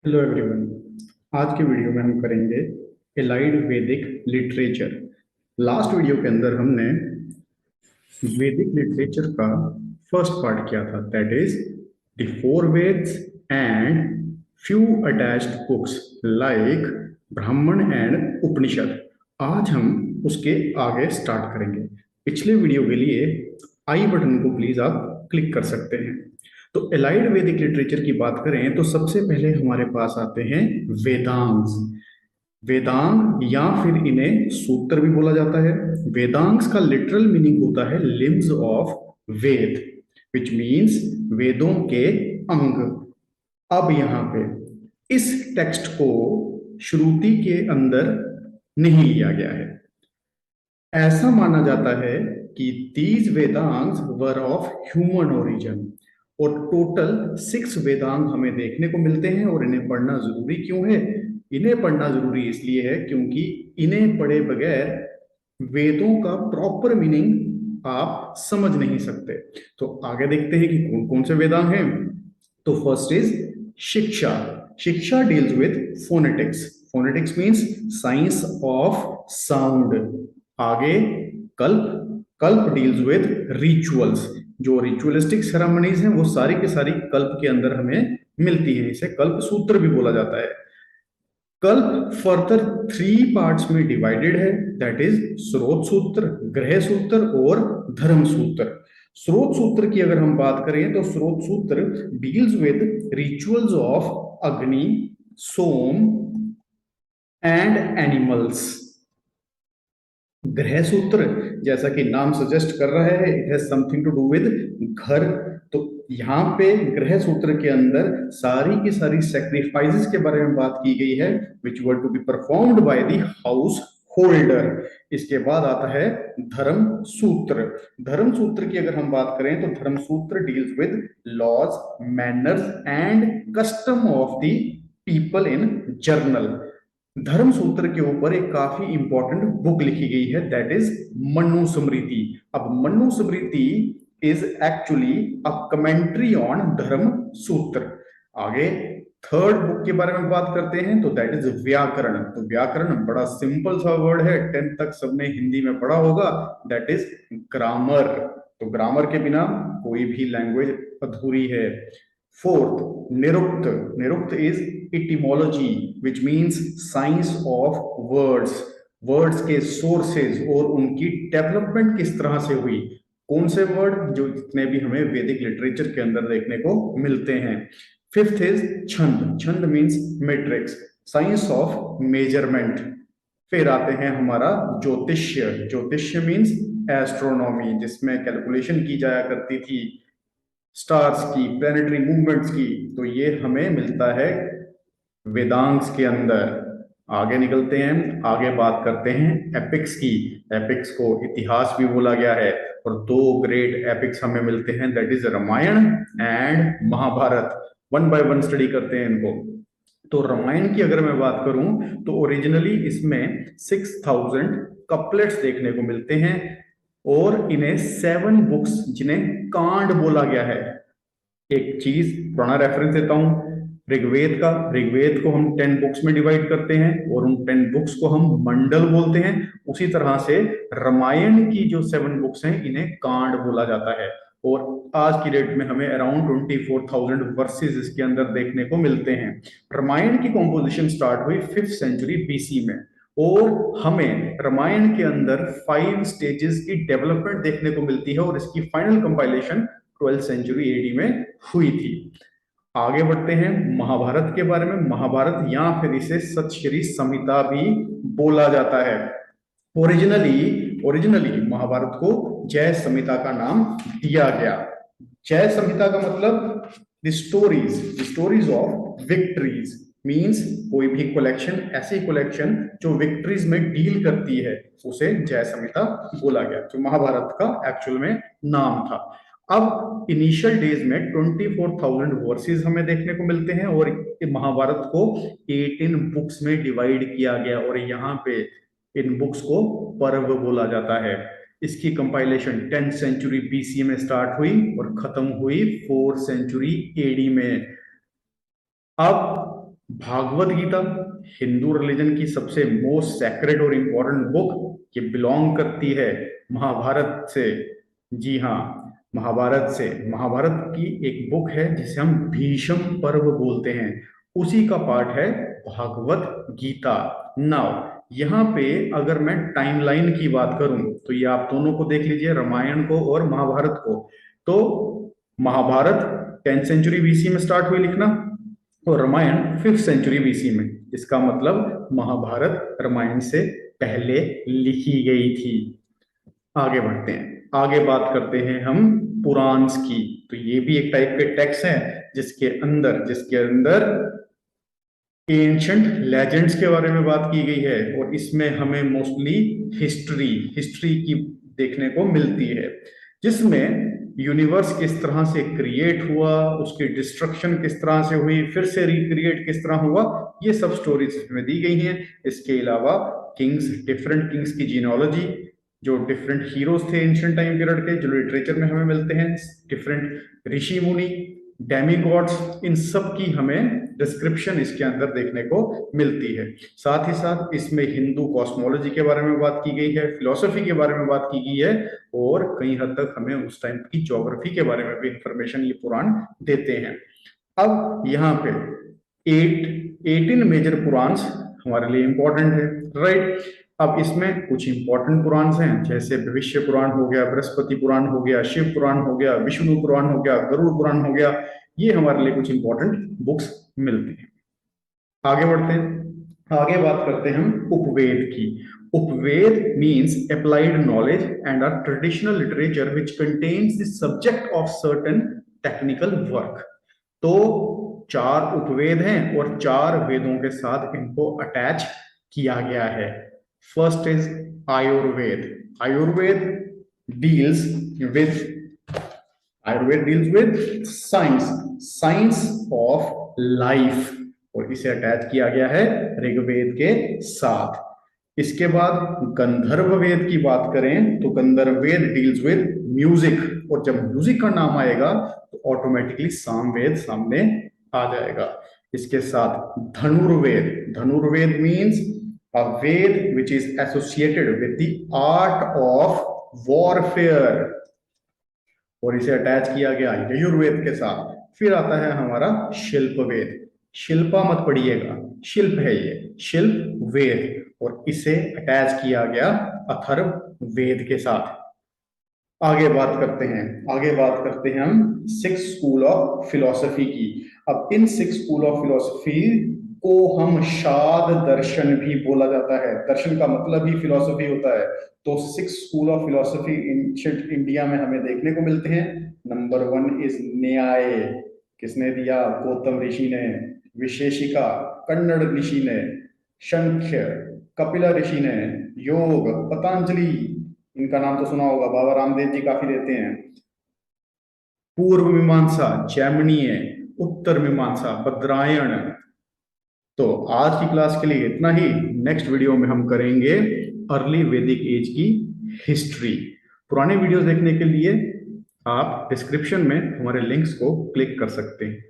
Hello everyone. आज के video में हम करेंगे एलाइड वैदिक लिटरेचर। लास्ट वीडियो के अंदर हमने वैदिक लिटरेचर का फर्स्ट पार्ट किया था, that is the four Vedas and few attached books like ब्राह्मण एंड उपनिषद। आज हम उसके आगे स्टार्ट करेंगे। पिछले वीडियो के लिए आई बटन को प्लीज आप क्लिक कर सकते हैं। तो एलाइड वैदिक लिटरेचर की बात करें तो सबसे पहले हमारे पास आते हैं वेदांग्स। वेदांग या फिर इन्हें सूत्र भी बोला जाता है। वेदांग्स का लिटरल मीनिंग होता है limbs of Veda, which means वेदों के अंग। अब यहाँ पे इस टेक्स्ट को श्रुति के अंदर नहीं लिया गया है। ऐसा माना जाता है कि these Vedangas were of human origin, और टोटल 6 वेदांग हमें देखने को मिलते हैं। और इन्हें पढ़ना जरूरी क्यों है? इन्हें पढ़ना जरूरी इसलिए है क्योंकि इन्हें पढ़े बगैर वेदों का प्रॉपर मीनिंग आप समझ नहीं सकते। तो आगे देखते हैं कि कौन कौन से वेदांग हैं। तो फर्स्ट इज शिक्षा। शिक्षा deals with phonetics. Phonetics means science of sound. आगे कल्प। कल्प डील्स विद रिचुअल्स। जो रिचुअलिस्टिक सेरेमनीज हैं वो सारी की सारी कल्प के अंदर हमें मिलती है। इसे कल्प सूत्र भी बोला जाता है। कल्प फर्दर 3 पार्ट्स में डिवाइडेड है, दैट इज स्रोत सूत्र, ग्रह सूत्र और धर्म सूत्र। स्रोत सूत्र की अगर हम बात करें तो स्रोत सूत्र डील्स विद रिचुअल्स ऑफ अग्नि, सोम एंड एनिमल्स। ग्रह सूत्र जैसा कि नाम सजेस्ट कर रहा है, it has something to do with ghar. तो यहाँ पे ग्रह सूत्र के अंदर सारी की सारी सैक्रिफाइसेस के बारे में बात की गई है, which were to be performed by the householder. इसके बाद आता है धर्म सूत्र। धर्म सूत्र की अगर हम बात करें तो Dharma Sutra deals with laws, manners and custom of the people in general. Dharma Sutra के ऊपर एक काफी इंपॉर्टेंट बुक लिखी गई है, दैट इज मनुस्मृति। अब Manusmriti is actually a commentary on Dharma Sutra. आगे थर्ड बुक के बारे में बात करते हैं तो दैट इज व्याकरण। तो व्याकरण बड़ा सिंपल सा वर्ड है, 10th तक सबने हिंदी में पढ़ा होगा, दैट इज ग्रामर। तो ग्रामर के बिना कोई भी लैंग्वेज अधूरी है। Fourth Nirukta. Nirukta is etymology, which means science of words. Words के सोर्सेज और उनकी डेवलपमेंट किस तरह से हुई। कौन से वर्ड जो जितने भी हमें वैदिक लिटरेचर के अंदर देखने को मिलते हैं। फिफ्थ इज छंद। छंद means matrix, science of measurement. फिर आते हैं हमारा ज्योतिष्य। ज्योतिष्य मीन्स एस्ट्रोनॉमी, जिसमें कैलकुलेशन की जाया करती थी स्टार्स की, प्लेनेटरी मूवमेंट्स की। तो ये हमें मिलता है वेदांग्स के अंदर। आगे निकलते हैं, आगे बात करते हैं एपिक्स की। एपिक्स को इतिहास भी बोला गया है, और 2 ग्रेट एपिक्स हमें मिलते हैं, that is Ramayana and Mahabharata. One by one study करते हैं इनको। तो रामायण की अगर मैं बात करूं तो ओरिजिनली इसमें 6000 कपलेट्स देखने को मिलते हैं, और इन्हें 7 बुक्स जिन्हें कांड बोला गया है। एक चीज पुराना रेफरेंस देता हूं ऋग्वेद का। ऋग्वेद को हम 10 बुक्स में डिवाइड करते हैं और उन 10 बुक्स को हम मंडल बोलते हैं। उसी तरह से रामायण की जो 7 बुक्स हैं इन्हें कांड बोला जाता है। और आज की डेट में हमें अराउंड 24,000 वर्सेस इसके अंदर देखने को मिलते हैं। रामायण की कॉम्पोजिशन स्टार्ट हुई 5th सेंचुरी बीसी में, और हमें रामायण के अंदर 5 स्टेजेस की डेवलपमेंट देखने को मिलती है, और इसकी final compilation 12th century AD में हुई थी। आगे बढ़ते हैं महाभारत के बारे में। महाभारत या फिर इसे सतश्री संहिता भी बोला जाता है। ओरिजिनली महाभारत को जय संहिता का नाम दिया गया। जय संहिता का मतलब the stories of victories means कोई भी कलेक्शन, ऐसी कलेक्शन जो विक्ट्रीज में डील करती है, उसे जय संहिता बोला गया, जो महाभारत का एक्चुअल में नाम था। अब इनिशियल डेज में 24,000 वर्सेस हमें देखने को मिलते हैं, और महाभारत को 18 बुक्स में डिवाइड किया गया, और यहाँ पे इन बुक्स को पर्व बोला जाता है। इसकी कंपाइलेशन 10th सेंचुरी बीसी में स्टार्ट हुई और खत्म हुई 4th सेंचुरी एडी में। अब भागवत गीता हिंदू रिलीजन की सबसे मोस्ट सैक्रेड और इम्पोर्टेंट बुक, ये बिलोंग करती है महाभारत से। जी हाँ, महाभारत से। महाभारत की एक बुक है जिसे हम भीष्म पर्व बोलते हैं, उसी का पार्ट है भागवत गीता। नाउ यहाँ पे अगर मैं टाइमलाइन की बात करूं तो ये आप दोनों को देख लीजिए, रामायण को और महाभारत को। तो महाभारत 10th सेंचुरी बीसी में स्टार्ट हुई लिखना, और रामायण 5th सेंचुरी बीसी में। इसका मतलब महाभारत रामायण से पहले लिखी गई थी। आगे बढ़ते हैं, आगे बात करते हैं हम पुराण्स की। तो ये भी एक टाइप के टेक्स्ट हैं जिसके अंदर एंशंट लेजेंड्स के बारे में बात की गई है, और इसमें हमें मोस्टली हिस्ट्री हिस्ट्री की देखने को मिलती है, जिसमें यूनिवर्स किस तरह से क्रिएट हुआ, उसकी डिस्ट्रक्शन किस तरह से हुई, फिर से रिक्रिएट किस तरह हुआ, ये सब स्टोरीज इसमें दी गई हैं। इसके अलावा किंग्स, डिफरेंट किंग्स की जीनोलॉजी, जो डिफरेंट हीरोज थे एंशिएंट टाइम पीरियड के, जो लिटरेचर में हमें मिलते हैं, डिफरेंट ऋषि मुनि, डेमीगॉड्स, इन सब की हमें डिस्क्रिप्शन इसके अंदर देखने को मिलती है। साथ ही साथ इसमें हिंदू कॉस्मोलॉजी के बारे में बात की गई है, फिलॉसफी के बारे में बात की गई है, और कई हद तक हमें उस टाइम की ज्योग्राफी के बारे में भी इंफॉर्मेशन ये पुराण देते हैं। अब यहाँ पे 18 मेजर पुराण्स हमारे लिए इंपॉर्टेंट है, राइट। अब इसमें कुछ इंपॉर्टेंट पुराण हैं, जैसे भविष्य पुराण हो गया, बृहस्पति पुराण हो गया, शिव पुराण हो गया, विष्णु पुराण हो गया, गरुड़ पुराण हो गया। ये हमारे लिए कुछ इंपॉर्टेंट बुक्स मिलती हैं। आगे बढ़ते हैं, आगे बात करते हैं हम उपवेद की। Upaveda means applied knowledge and a traditional literature which contains the subject of certain technical work. तो 4 उपवेद हैं, और 4 वेदों के साथ इनको अटैच किया गया है। First is Ayurveda. Ayurveda deals with Ayurveda deals with science of life, और इसे अटैच किया गया है ऋग्वेद के साथ। इसके बाद गंधर्व वेद की बात करें तो गंधर्व वेद डील्स विद म्यूजिक, और जब म्यूजिक का नाम आएगा तो ऑटोमेटिकली सामवेद सामने आ जाएगा। इसके साथ धनुर्वेद means a ved which is associated with the art of warfare, और इसे अटैच किया गया यजुर्वेद के साथ। फिर आता है हमारा शिल्प वेद। शिल्पा मत पढ़िएगा, शिल्प है ये, शिल्प वेद, और इसे अटैच किया गया अथर्व वेद के साथ। आगे बात करते हैं हम 6 स्कूल ऑफ फिलोसफी की। अब इन 6 स्कूल ऑफ फिलोसफी को हम शाद दर्शन भी बोला जाता है। दर्शन का मतलब ही फिलोसफी होता है। तो 6 school of philosophy ancient India में हमें देखने को मिलते हैं। नंबर 1 इज न्याय, किसने दिया? गौतम ऋषि ने। विशेषिका कन्नड़ ऋषि ने। सांख्य कपिला ऋषि ने। योग पतंजलि, इनका नाम तो सुना होगा, बाबा रामदेव जी काफी देते हैं। पूर्व मीमांसा जैमिनीय, उत्तर मीमांसा बद्रायण। तो आज की क्लास के लिए इतना ही। नेक्स्ट वीडियो में हम करेंगे अर्ली वैदिक एज की हिस्ट्री। पुराने वीडियोस देखने के लिए आप डिस्क्रिप्शन में हमारे लिंक्स को क्लिक कर सकते हैं।